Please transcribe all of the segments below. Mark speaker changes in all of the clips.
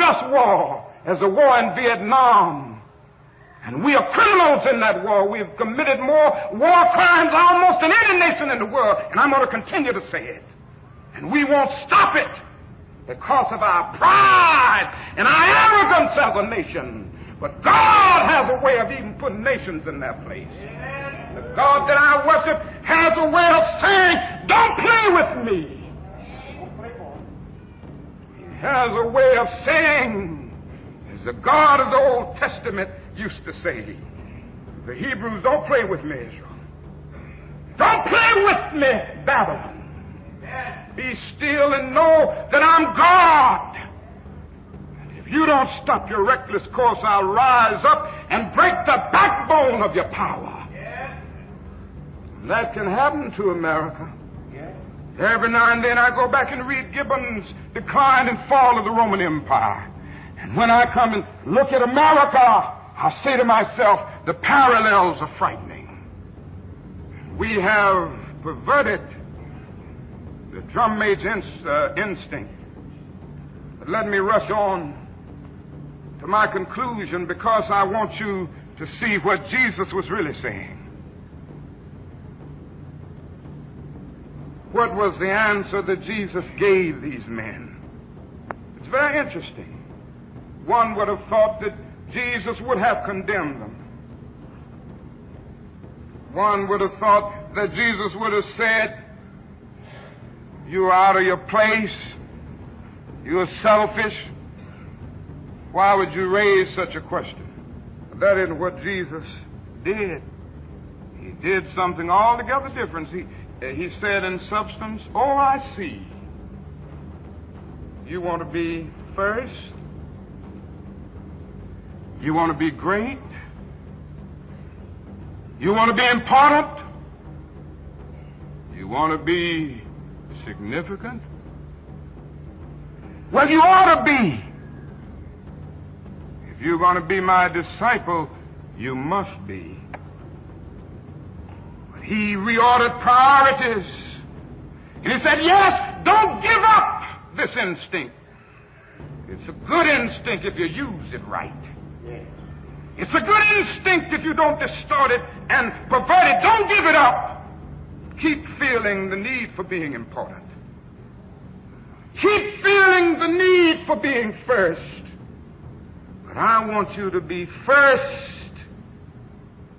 Speaker 1: unjust war as the war in Vietnam. And we are criminals in that war. We have committed more war crimes almost than any nation in the world. And I'm going to continue to say it. And we won't stop it because of our pride and our arrogance as a nation. But God has a way of even putting nations in their place. The God that I worship has a way of saying, don't play with me. He has a way of saying, as the God of the Old Testament used to say, the Hebrews, don't play with me, Israel. Don't play with me, Babylon. Be still and know that I'm God. And if you don't stop your reckless course, I'll rise up and break the backbone of your power. That can happen to America. Every now and then I go back and read Gibbon's Decline and Fall of the Roman Empire. And when I come and look at America, I say to myself, the parallels are frightening. We have perverted the drum major instinct. But let me rush on to my conclusion because I want you to see what Jesus was really saying. What was the answer that Jesus gave these men? It's very interesting. One would have thought that Jesus would have condemned them. One would have thought that Jesus would have said, you are out of your place. You are selfish. Why would you raise such a question? But that isn't what Jesus did. He did something altogether different. He said in substance, oh, I see. You want to be first? You want to be great? You want to be important? You want to be significant? Well, you ought to be. If you're going to be my disciple, you must be. But he reordered priorities. And he said, yes, don't give up this instinct. It's a good instinct if you use it right. It's a good instinct if you don't distort it and pervert it. Don't give it up. Keep feeling the need for being important. Keep feeling the need for being first. But I want you to be first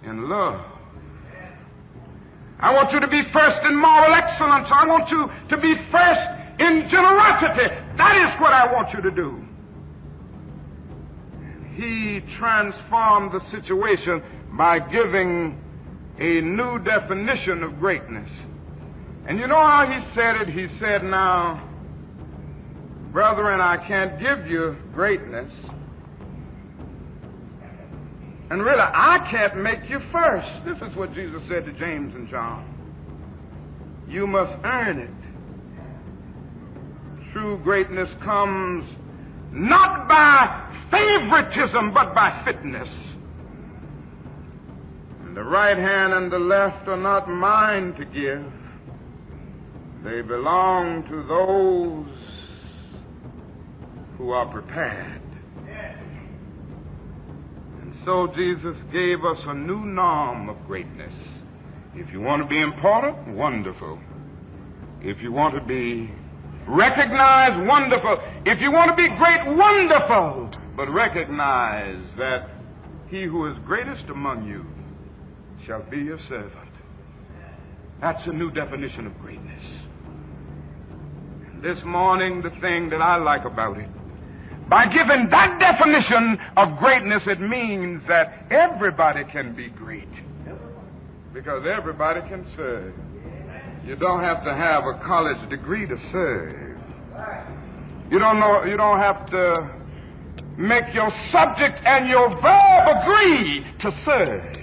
Speaker 1: in love. I want you to be first in moral excellence. I want you to be first in generosity. That is what I want you to do. He transformed the situation by giving a new definition of greatness. And you know how he said it? He said, now, brethren, I can't give you greatness. And really, I can't make you first. This is what Jesus said to James and John. You must earn it. True greatness comes not by favoritism, but by fitness. And the right hand and the left are not mine to give. They belong to those who are prepared. And so Jesus gave us a new norm of greatness. If you want to be important, wonderful. If you want to be recognized, wonderful. If you want to be great, wonderful. But recognize that he who is greatest among you shall be your servant. That's a new definition of greatness. And this morning, the thing that I like about it, by giving that definition of greatness, it means that everybody can be great. Because everybody can serve. You don't have to have a college degree to serve. You don't have to make your subject and your verb agree to serve.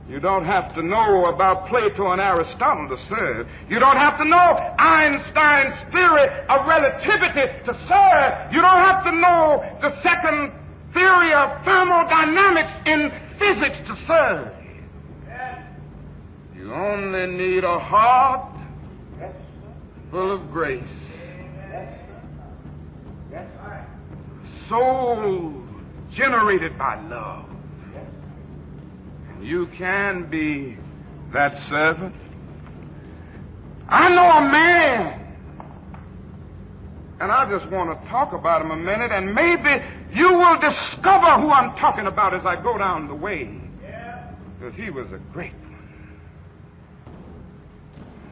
Speaker 1: You don't have to know about Plato and Aristotle to serve. You don't have to know Einstein's theory of relativity to serve. You don't have to know the second theory of thermodynamics in physics to serve. You only need a heart full of grace. soul generated by love. And you can be that servant. I know a man, and I just want to talk about him a minute, and maybe you will discover who I'm talking about as I go down the way. Because he was a great one.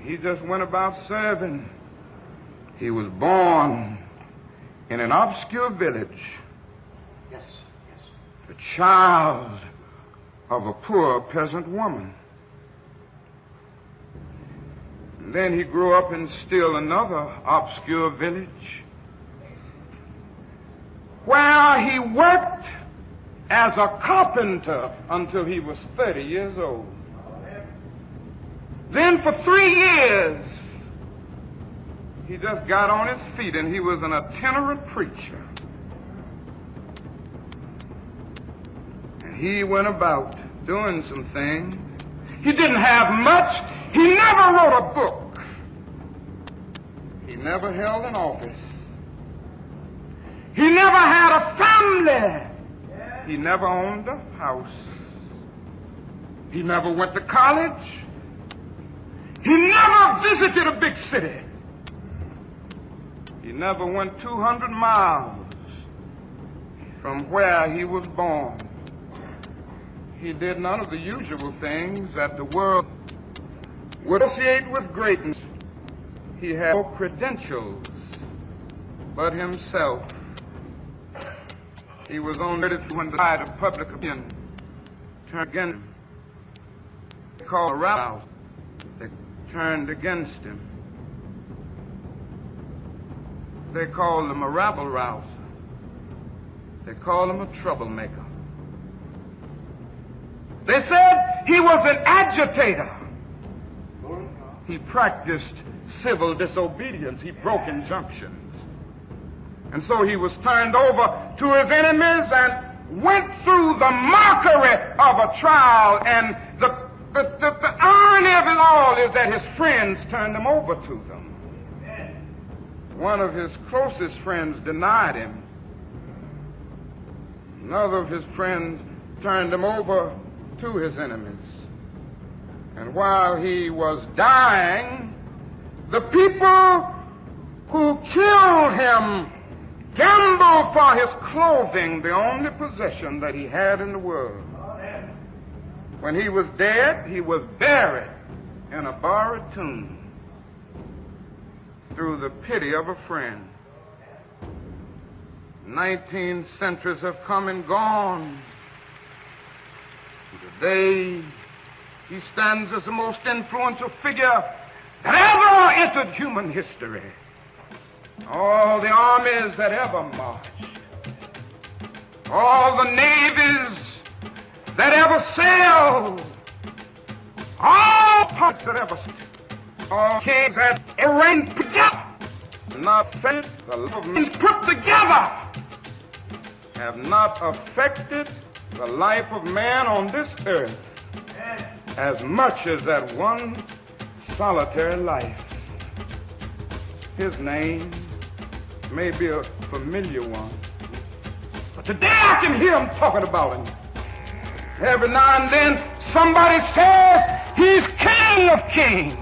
Speaker 1: He just went about serving. He was born in an obscure village. The child of a poor peasant woman. And then he grew up in still another obscure village where he worked as a carpenter until he was 30 years old. Then for 3 years, he just got on his feet and he was an itinerant preacher. And he went about doing some things. He didn't have much. He never wrote a book. He never held an office. He never had a family. He never owned a house. He never went to college. He never visited a big city. He never went 200 miles from where he was born. He did none of the usual things that the world would associate with greatness. He had no credentials but himself. He was only when the tide of public opinion turned against him. They called a rouse. They turned against him. They called him a rabble-rouser. They called him a troublemaker. They said he was an agitator. He practiced civil disobedience. He broke injunctions. And so he was turned over to his enemies and went through the mockery of a trial. And the irony of it all is that his friends turned him over to them. One of his closest friends denied him. Another of his friends turned him over to his enemies. And while he was dying, the people who killed him gambled for his clothing, the only possession that he had in the world. When he was dead, he was buried in a borrowed tomb through the pity of a friend. 19 centuries have come and gone. Today, he stands as the most influential figure that ever entered human history. All the armies that ever marched, all the navies that ever sailed, all parts that ever stood, all kings that ever reigned together, not affected the love of men put together, have not affected the life of man on this earth as much as that one solitary life. His name may be a familiar one, but today I can hear him talking about him. Every now and then somebody says he's King of Kings.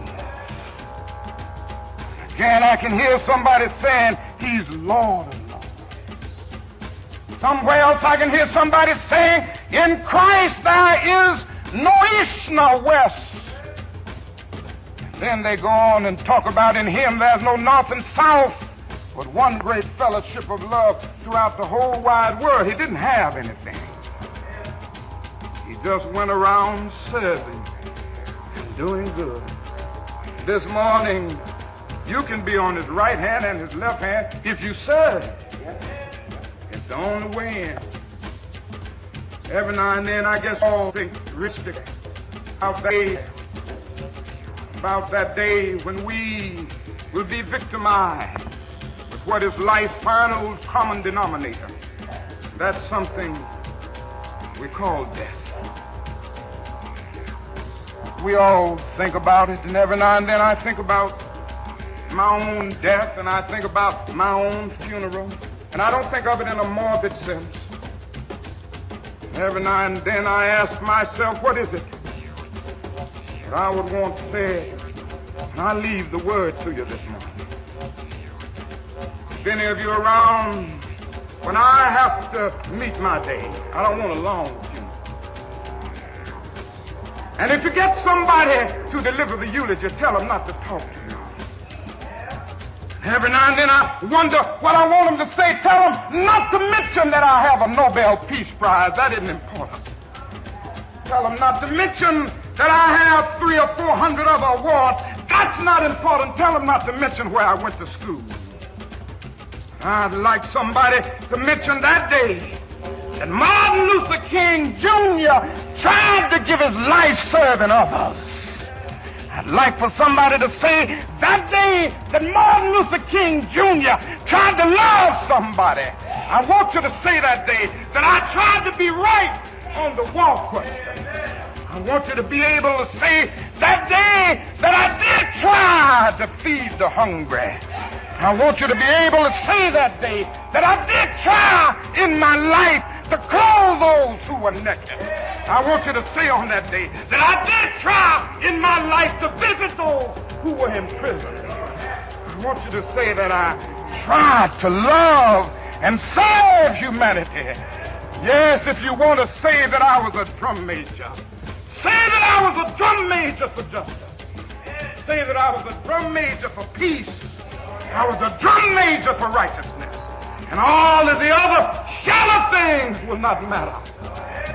Speaker 1: Again I can hear somebody saying he's Lord of Lords. Somewhere else I can hear somebody saying in Christ there is no east nor west. Then they go on and talk about in him there's no north and south, but one great fellowship of love throughout the whole wide world. He didn't have anything. He just went around serving and doing good. This morning, you can be on his right hand and his left hand if you serve. It's the only way in. Every now and then, I guess all think richly about that day when we will be victimized with what is life's final common denominator. That's something we call death. We all think about it, and every now and then I think about my own death, and I think about my own funeral. And I don't think of it in a morbid sense. Every now and then I ask myself, what is it that I would want to say? And I leave the word to you this morning. If any of you around, when I have to meet my day, I don't want a long funeral. And if you get somebody to deliver the eulogy, tell them not to talk to you. Every now and then I wonder what I want them to say. Tell them not to mention that I have a Nobel Peace Prize. That isn't important. Tell them not to mention that I have 300 or 400 other awards. That's not important. Tell them not to mention where I went to school. I'd like somebody to mention that day that Martin Luther King Jr. tried to give his life serving others. I'd like for somebody to say that day that Martin Luther King Jr. tried to love somebody. I want you to say that day that I tried to be right on the walkway. I want you to be able to say that day that I did try to feed the hungry. I want you to be able to say that day that I did try in my life to clothe those who were naked. I want you to say on that day that I did try in my life to visit those who were in prison. I want you to say that I tried to love and serve humanity. Yes, if you want to say that I was a drum major, say that I was a drum major for justice. Say that I was a drum major for peace. I was a drum major for righteousness. And all of the other shallow things will not matter.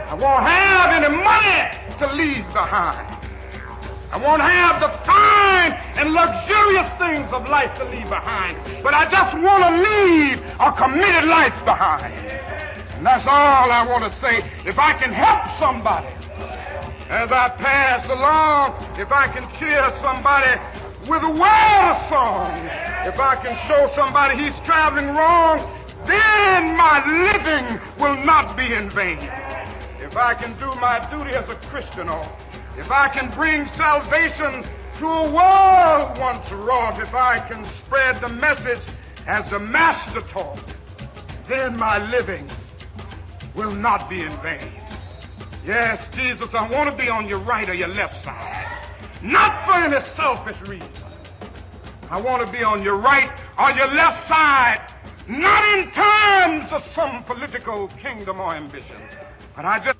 Speaker 1: I won't have any money to leave behind. I won't have the fine and luxurious things of life to leave behind. But I just want to leave a committed life behind. And that's all I want to say. If I can help somebody as I pass along, if I can cheer somebody with a word of song, if I can show somebody he's traveling wrong, then my living will not be in vain. If I can do my duty as a Christian, or if I can bring salvation to a world once wrought, if I can spread the message as the Master taught, then my living will not be in vain. Yes, Jesus, I want to be on your right or your left side, not for any selfish reason. I want to be on your right or your left side, not in terms of some political kingdom or ambition, but I just